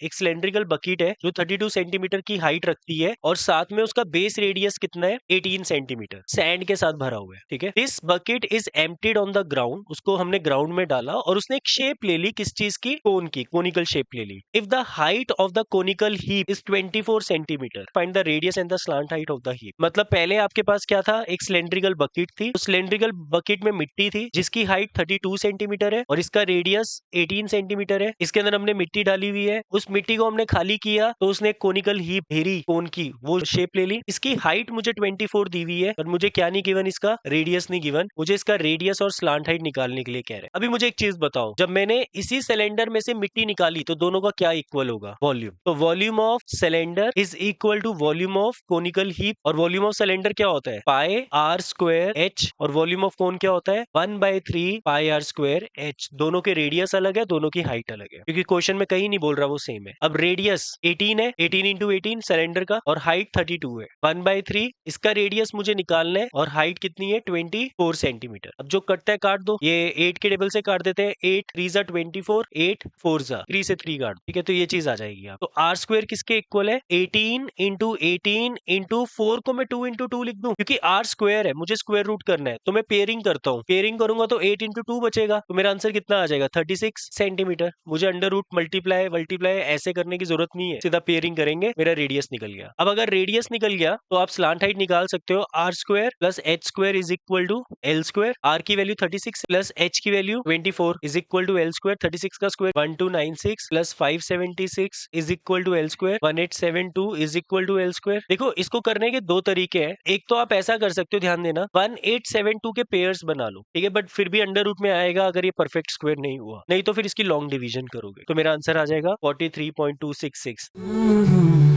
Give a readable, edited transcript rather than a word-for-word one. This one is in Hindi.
एक सिलेंड्रिकल बकेट है जो 32 सेंटीमीटर की हाइट रखती है और साथ में उसका बेस रेडियस कितना है 18 सेंटीमीटर सैंड के साथ भरा हुआ है। ठीक है, this bucket is emptied on the ground, उसको हमने ग्राउंड में डाला और उसने एक शेप ले ली, किस चीज की, कोन की, कोनिकल शेप ले ली। If the height of the conical heap is 24 centimetre find the radius and the slant height of the heap. मतलब पहले आपके पास क्या था, एक सिलेंड्रिकल बकेट थी, उस सिलेंड्रिकल बकेट में मिट्टी थी जिसकी हाइट 32 सेंटीमीटर है और इसका रेडियस 18 सेंटीमीटर है। इसके अंदर हमने मिट्टी डाली हुई है, उस मिट्टी को हमने खाली किया तो उसने एक कोनिकल हीप घेरी, कोन की वो शेप ले ली। इसकी हाइट मुझे 24 दी हुई है और मुझे क्या नहीं गिवन, इसका रेडियस नहीं गिवन, मुझे इसका रेडियस और स्लांट हाइट निकालने के लिए कह रहे हैं। अभी मुझे एक चीज बताओ, जब मैंने इसी सिलेंडर में से मिट्टी निकाली तो दोनों का क्या इक्वल होगा, वॉल्यूम। तो volume of cylinder is equal to volume of conical heap, और वॉल्यूम ऑफ सिलेंडर क्या होता है, पाई आर स्क्वायर एच, और वॉल्यूम ऑफ कोन क्या होता है 1/3 पाई आर स्क्वायर एच। दोनों के रेडियस अलग है, दोनों की हाइट अलग है, क्योंकि क्वेश्चन में कहीं नहीं बोल रहा वो सेम है। अब रेडियस 18 है, 18 इंटू 18 सिलेंडर का, और हाइट 32 है, 1/3 इसका रेडियस मुझे निकालना है और हाइट कितनी है 24 सेंटीमीटर। अब जो कटता है काट दो, ये 8 के टेबल से काट देते हैं, 8 3 जा 24, 8 4 जा 3 से 3 काट, ठीक है, तो ये चीज आ जाएगी। आप तो आर स्क्वायर किसके इक्वल है, 18 इंटू 18 इंटू 4 को मैं 2 इंटू 2 लिख दूं, क्योंकि आर स्क्वायर है, मुझे स्क्वायर रूट करना है, तो मैं पेयरिंग करता हूँ, पेयरिंग करूंगा तो 8 इंटू 2 बचेगा, तो मेरा आंसर कितना आ जाएगा 36 सेंटीमीटर। मुझे अंडर रूट मल्टीप्लाई मल्टीप्लाई ऐसे करने की जरूरत नहीं है, सीधा पेयरिंग करेंगे, मेरा रेडियस निकल गया। अब अगर रेडियस निकल गया तो आप स्लांट हाइट निकाल सकते हो, r square plus h square is equal to l square. R की वैल्यू 36 प्लस एच की value 24 is equal to l square. 36 का square 1296 plus 576 is equal to l square. 1872 is equal to l square. देखो, इसको करने के दो तरीके हैं, एक तो आप ऐसा कर सकते हो, ध्यान देना, 1872 के पेयर्स बना लो, ठीक है, बट फिर भी अंडर रूट में आएगा अगर ये परफेक्ट स्क्वायर नहीं हुआ, नहीं तो फिर इसकी लॉन्ग डिवीजन करोगे, तो मेरा आंसर आ जाएगा 43.266।